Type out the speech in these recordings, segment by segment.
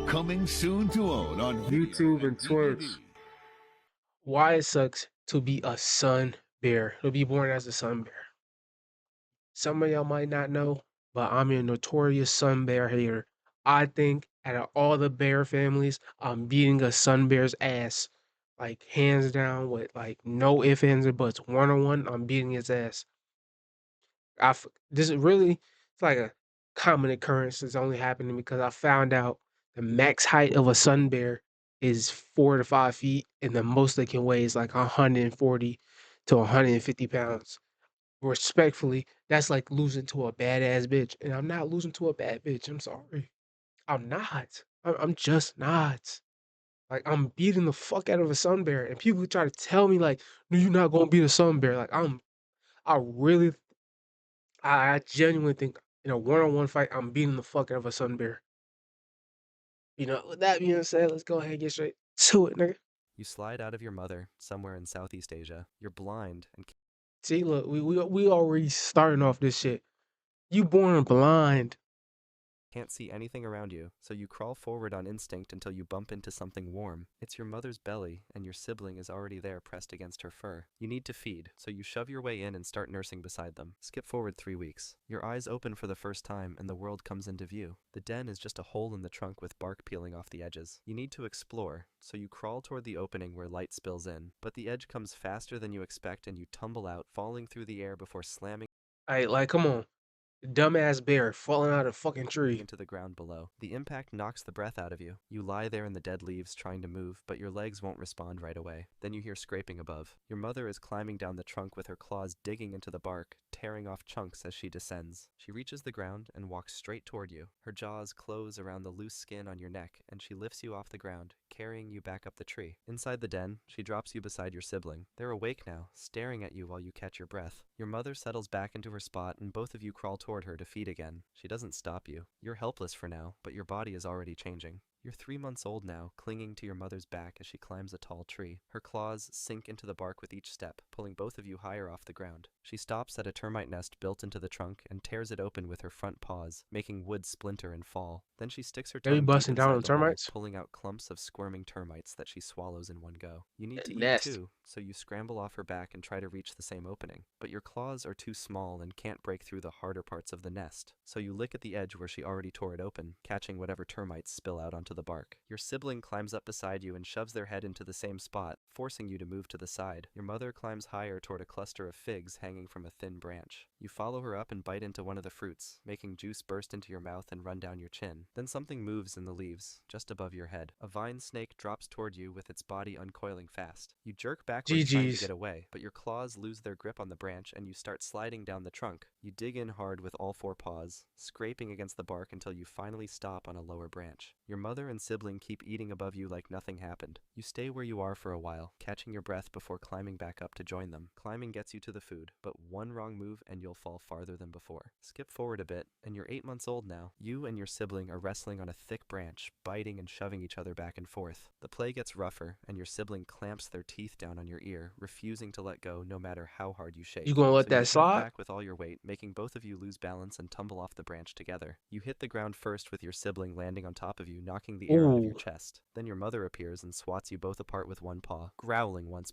Coming soon to own on YouTube video and and DVD. Twitch. Why it sucks to be a sun bear, to be born as a sun bear. Some of y'all might not know, but I'm a notorious sun bear hater. I think out of all the bear families, I'm beating a sun bear's ass. Like hands down with like no ifs, ands, or buts. 1-on-1, I'm beating his ass. This is really it's like a common occurrence that's only happening because I found out the max height of a sun bear is 4 to 5 feet, and the most they can weigh is like 140 to 150 pounds. Respectfully, that's like losing to a badass bitch, and I'm not losing to a bad bitch. I'm sorry, I'm not. I'm just not. Like I'm beating the fuck out of a sun bear, and people try to tell me like, "No, you're not gonna beat a sun bear." Like I really I genuinely think in a one-on-one fight, I'm beating the fuck out of a sun bear. With that being said, let's go ahead and get straight to it, nigga. You slide out of your mother somewhere in Southeast Asia. You're blind and See, look, we already starting off this shit. You born blind. can't see anything around you, so you crawl forward on instinct until you bump into something warm. It's your mother's belly, and your sibling is already there pressed against her fur. You need to feed, so you shove your way in and start nursing beside them. Skip forward 3 weeks. Your eyes open for the first time, and the world comes into view. The den is just a hole in the trunk with bark peeling off the edges. You need to explore, so you crawl toward the opening where light spills in. But the edge comes faster than you expect, and you tumble out, falling through the air before slamming Like, come on, dumbass bear falling out of a fucking tree. into the ground below. The impact knocks the breath out of you. You lie there in the dead leaves trying to move, but your legs won't respond right away. Then you hear scraping above. Your mother is climbing down the trunk with her claws digging into the bark, tearing off chunks as she descends. She reaches the ground and walks straight toward you. Her jaws close around the loose skin on your neck, and she lifts you off the ground, carrying you back up the tree. Inside the den, she drops you beside your sibling. They're awake now, staring at you while you catch your breath. Your mother settles back into her spot, and both of you crawl toward her to feed again. She doesn't stop you. You're helpless for now, but your body is already changing. You're 3 months old now, clinging to your mother's back as she climbs a tall tree. Her claws sink into the bark with each step, pulling both of you higher off the ground. She stops at a termite nest built into the trunk and tears it open with her front paws, making wood splinter and fall. Then she sticks her They be tongue deep busting down inside on the hole, termites. pulling out clumps of squirming termites that she swallows in one go. You need to eat Nasty. too, so you scramble off her back and try to reach the same opening. But your claws are too small and can't break through the harder parts of the nest, so you lick at the edge where she already tore it open, catching whatever termites spill out onto the bark. Your sibling climbs up beside you and shoves their head into the same spot, forcing you to move to the side. Your mother climbs higher toward a cluster of figs hanging from a thin branch. You follow her up and bite into one of the fruits, making juice burst into your mouth and run down your chin. Then something moves in the leaves, just above your head. A vine snake drops toward you with its body uncoiling fast. You jerk backwards trying to GG's. get away, but your claws lose their grip on the branch and you start sliding down the trunk. You dig in hard with all 4 paws, scraping against the bark until you finally stop on a lower branch. Your mother and sibling keep eating above you like nothing happened. You stay where you are for a while, catching your breath before climbing back up to join them. Climbing gets you to the food, but one wrong move and you'll fall farther than before. Skip forward a bit, and you're 8 months old now. You and your sibling are wrestling on a thick branch, biting and shoving each other back and forth. The play gets rougher, and your sibling clamps their teeth down on your ear, refusing to let go no matter how hard you shake. You gonna let So you that shove slide? back with all your weight, making both of you lose balance and tumble off the branch together. You hit the ground first with your sibling landing on top of you, knocking the air out of your Ooh. chest. Then your mother appears and swats you both apart with one paw, growling once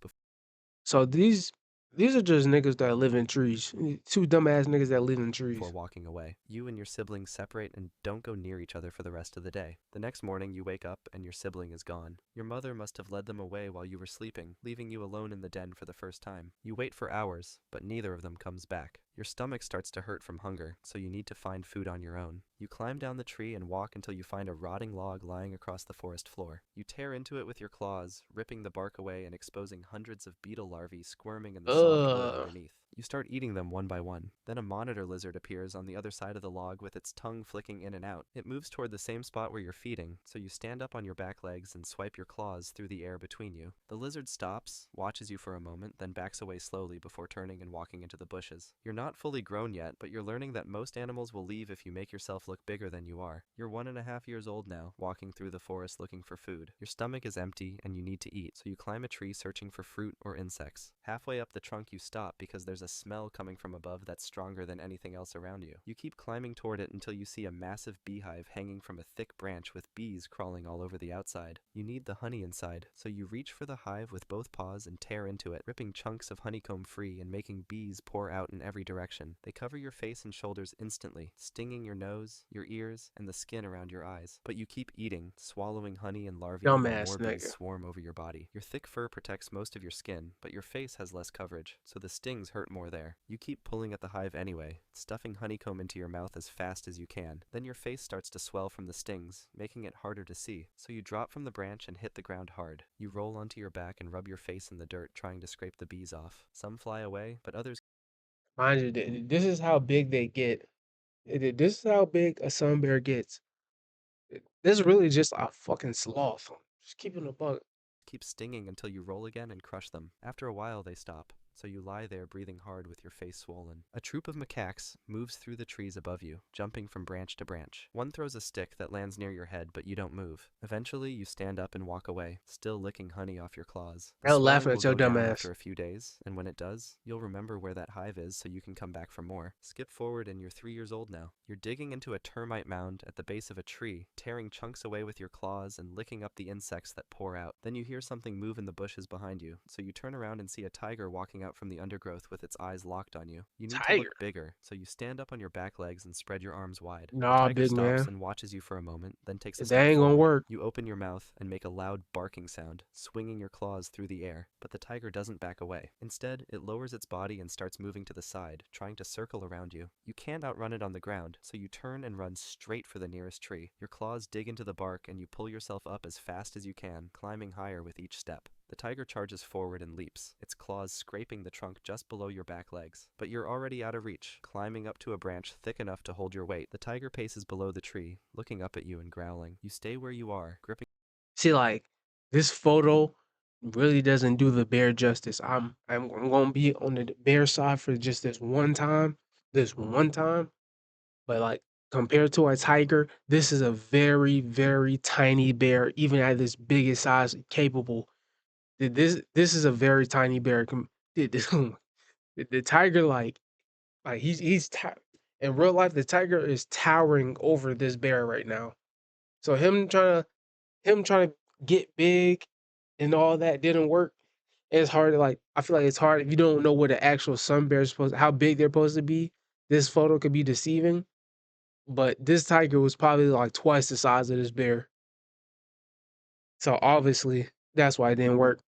So these are just niggas that live in trees. Two dumbass niggas that live in before trees. walking away. You and your siblings separate and don't go near each other for the rest of the day. The next morning, you wake up and your sibling is gone. Your mother must have led them away while you were sleeping, leaving you alone in the den for the first time. You wait for hours, but neither of them comes back. Your stomach starts to hurt from hunger, so you need to find food on your own. You climb down the tree and walk until you find a rotting log lying across the forest floor. You tear into it with your claws, ripping the bark away and exposing hundreds of beetle larvae squirming in the soft wood Ugh. underneath. You start eating them one by one. Then a monitor lizard appears on the other side of the log with its tongue flicking in and out. It moves toward the same spot where you're feeding, so you stand up on your back legs and swipe your claws through the air between you. The lizard stops, watches you for a moment, then backs away slowly before turning and walking into the bushes. You're not fully grown yet, but you're learning that most animals will leave if you make yourself look bigger than you are. You're 1.5 years old now, walking through the forest looking for food. Your stomach is empty and you need to eat, so you climb a tree searching for fruit or insects. Halfway up the trunk you stop because there's there's a smell coming from above that's stronger than anything else around you. You keep climbing toward it until you see a massive beehive hanging from a thick branch with bees crawling all over the outside. You need the honey inside, so you reach for the hive with both paws and tear into it, ripping chunks of honeycomb free and making bees pour out in every direction. They cover your face and shoulders instantly, stinging your nose, your ears, and the skin around your eyes. But you keep eating, swallowing honey and larvae while Dumbass more bees nigga. swarm over your body. Your thick fur protects most of your skin, but your face has less coverage, so the stings hurt more there. You keep pulling at the hive anyway, stuffing honeycomb into your mouth as fast as you can. Then your face starts to swell from the stings, making it harder to see. So you drop from the branch and hit the ground hard. You roll onto your back and rub your face in the dirt, trying to scrape the bees off. Some fly away, but others Mind you, this is how big they get. This is how big a sun bear gets. This is really just a fucking sloth. Just keeping a buck. keep stinging until you roll again and crush them. After a while, they stop, so you lie there breathing hard with your face swollen. A troop of macaques moves through the trees above you, jumping from branch to branch. One throws a stick that lands near your head, but you don't move. Eventually, you stand up and walk away, still licking honey off your claws. The Hell swelling laughing will at your go dumb down ass. after a few days, and when it does, you'll remember where that hive is so you can come back for more. Skip forward and you're 3 years old now. You're digging into a termite mound at the base of a tree, tearing chunks away with your claws and licking up the insects that pour out. Then you hear something move in the bushes behind you, so you turn around and see a tiger walking out from the undergrowth with its eyes locked on you. You need to Tiger. look bigger, so you stand up on your back legs and spread your arms wide. Nah, The tiger big stops man. and watches you for a moment, then takes a That step ain't gonna forward. work. You open your mouth and make a loud barking sound, swinging your claws through the air, but the tiger doesn't back away. Instead, it lowers its body and starts moving to the side, trying to circle around you. You can't outrun it on the ground, so you turn and run straight for the nearest tree. Your claws dig into the bark and you pull yourself up as fast as you can, climbing higher with each step. The tiger charges forward and leaps, its claws scraping the trunk just below your back legs. But you're already out of reach, climbing up to a branch thick enough to hold your weight. The tiger paces below the tree, looking up at you and growling. You stay where you are, gripping See, like, this photo really doesn't do the bear justice. I'm gonna be on the bear side for just this one time. This one time. But like compared to a tiger, this is a very, very tiny bear, even at this biggest size capable. This is a very tiny bear. The tiger, like in real life, the tiger is towering over this bear right now. So him trying to get big and all that didn't work. It's hard to like. I feel like it's hard if you don't know what an actual sun bear is supposed, how big they're supposed to be. This photo could be deceiving, but this tiger was probably like twice the size of this bear. So obviously, that's why it didn't work.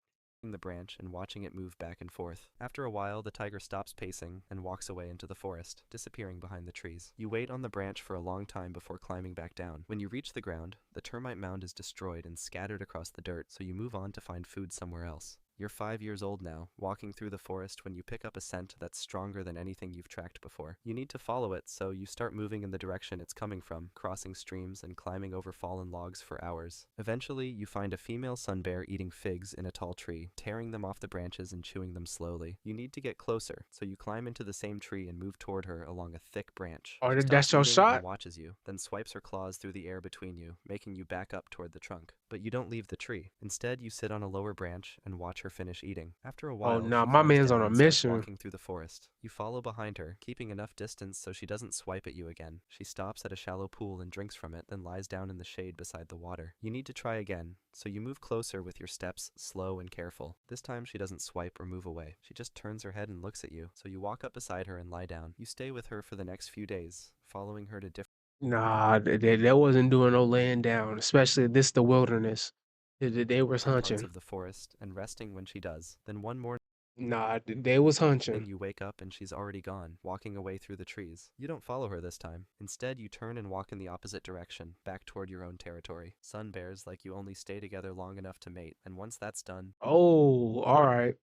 the branch and watching it move back and forth. After a while, the tiger stops pacing and walks away into the forest, disappearing behind the trees. You wait on the branch for a long time before climbing back down. When you reach the ground, the termite mound is destroyed and scattered across the dirt, so you move on to find food somewhere else. You're 5 years old now, walking through the forest when you pick up a scent that's stronger than anything you've tracked before. You need to follow it, so you start moving in the direction it's coming from, crossing streams and climbing over fallen logs for hours. Eventually, you find a female sun bear eating figs in a tall tree, tearing them off the branches and chewing them slowly. You need to get closer, so you climb into the same tree and move toward her along a thick branch. Or She that's stops your eating shot. and watches you, then swipes her claws through the air between you, making you back up toward the trunk. But you don't leave the tree. Instead, you sit on a lower branch and watch her finish eating. After a Oh while, nah, she my climbs man's down on a and starts mission. walking through the forest. You follow behind her, keeping enough distance so she doesn't swipe at you again. She stops at a shallow pool and drinks from it, then lies down in the shade beside the water. You need to try again, so you move closer with your steps slow and careful. This time she doesn't swipe or move away. She just turns her head and looks at you, so you walk up beside her and lie down. You stay with her for the next few days, following her to different Nah, they wasn't doing no laying down, especially this the wilderness. They was parts hunching. of the forest and resting when she does. Then one morning, Nah, they was hunching. you wake up and she's already gone, walking away through the trees. You don't follow her this time. Instead, you turn and walk in the opposite direction, back toward your own territory. Sun bears like you only stay together long enough to mate, and once that's done, Oh, all right.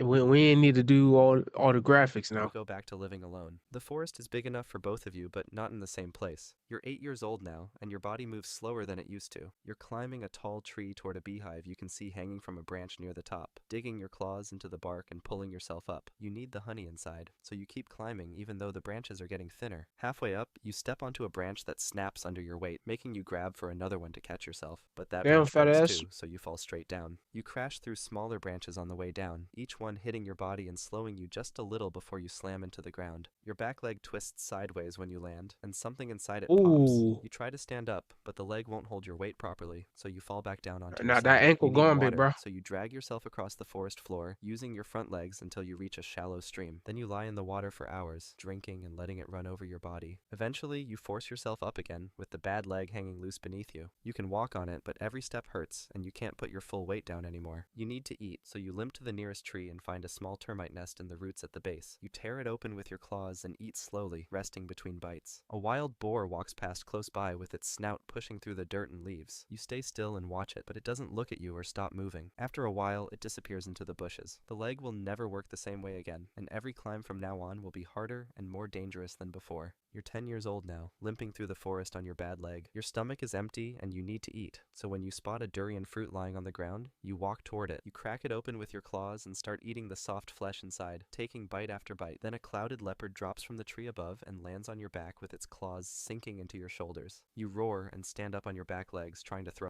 We ain't need to do all the graphics you now. go back to living alone. The forest is big enough for both of you, but not in the same place. You're 8 years old now, and your body moves slower than it used to. You're climbing a tall tree toward a beehive you can see hanging from a branch near the top, digging your claws into the bark and pulling yourself up. You need the honey inside, so you keep climbing even though the branches are getting thinner. Halfway up, you step onto a branch that snaps under your weight, making you grab for another one to catch yourself. But that Damn branch fat breaks ass. too, so you fall straight down. You crash through smaller branches on the way down, each each one hitting your body and slowing you just a little before you slam into the ground. Your back leg twists sideways when you land, and something inside it pops. Ooh. You try to stand up, but the leg won't hold your weight properly, so you fall back down onto your Now that side. ankle You need gone, big water, bro. so you drag yourself across the forest floor, using your front legs until you reach a shallow stream. Then you lie in the water for hours, drinking and letting it run over your body. Eventually, you force yourself up again, with the bad leg hanging loose beneath you. You can walk on it, but every step hurts, and you can't put your full weight down anymore. You need to eat, so you limp to the nearest tree and find a small termite nest in the roots at the base. You tear it open with your claws and eat slowly, resting between bites. A wild boar walks past close by with its snout pushing through the dirt and leaves. You stay still and watch it, but it doesn't look at you or stop moving. After a while, it disappears into the bushes. The leg will never work the same way again, and every climb from now on will be harder and more dangerous than before. You're 10 years old now, limping through the forest on your bad leg. Your stomach is empty and you need to eat, so when you spot a durian fruit lying on the ground, you walk toward it. You crack it open with your claws and start eating the soft flesh inside, taking bite after bite. Then a clouded leopard drops from the tree above and lands on your back with its claws sinking into your shoulders. You roar and stand up on your back legs, trying to throw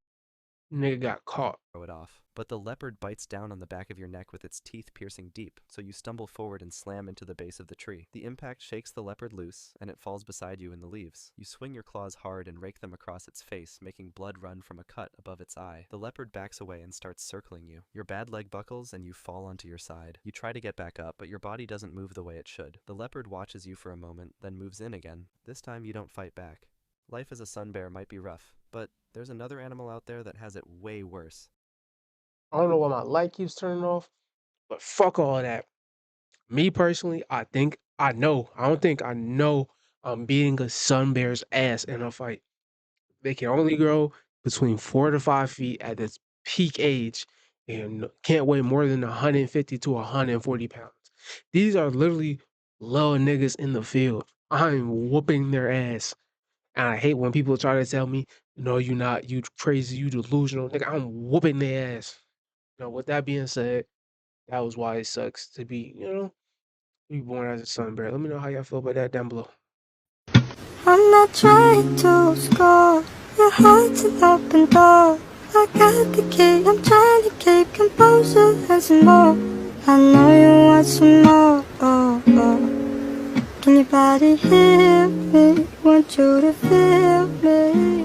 Nigga got caught. it off. But the leopard bites down on the back of your neck with its teeth piercing deep, so you stumble forward and slam into the base of the tree. The impact shakes the leopard loose, and it falls beside you in the leaves. You swing your claws hard and rake them across its face, making blood run from a cut above its eye. The leopard backs away and starts circling you. Your bad leg buckles and you fall onto your side. You try to get back up, but your body doesn't move the way it should. The leopard watches you for a moment, then moves in again. This time you don't fight back. Life as a sun bear might be rough, but there's another animal out there that has it way worse. I don't know why my light keeps turning off, but fuck all that. Me personally, I don't think I know I'm beating a sun bear's ass in a fight. They can only grow between 4 to 5 feet at this peak age and can't weigh more than 150 to 140 pounds. These are literally little niggas in the field. I'm whooping their ass. And I hate when people try to tell me, no, you not, you crazy, you delusional. Nigga, I'm whooping their ass. With that being said, that was why it sucks to be born as a sun bear. Let me know how y'all feel about that down below. I'm not trying to score. Your heart's an open door. I got the key. I'm trying to keep composure and some more. I know you want some more. Oh, oh. Can your body hear me? Want you to feel me?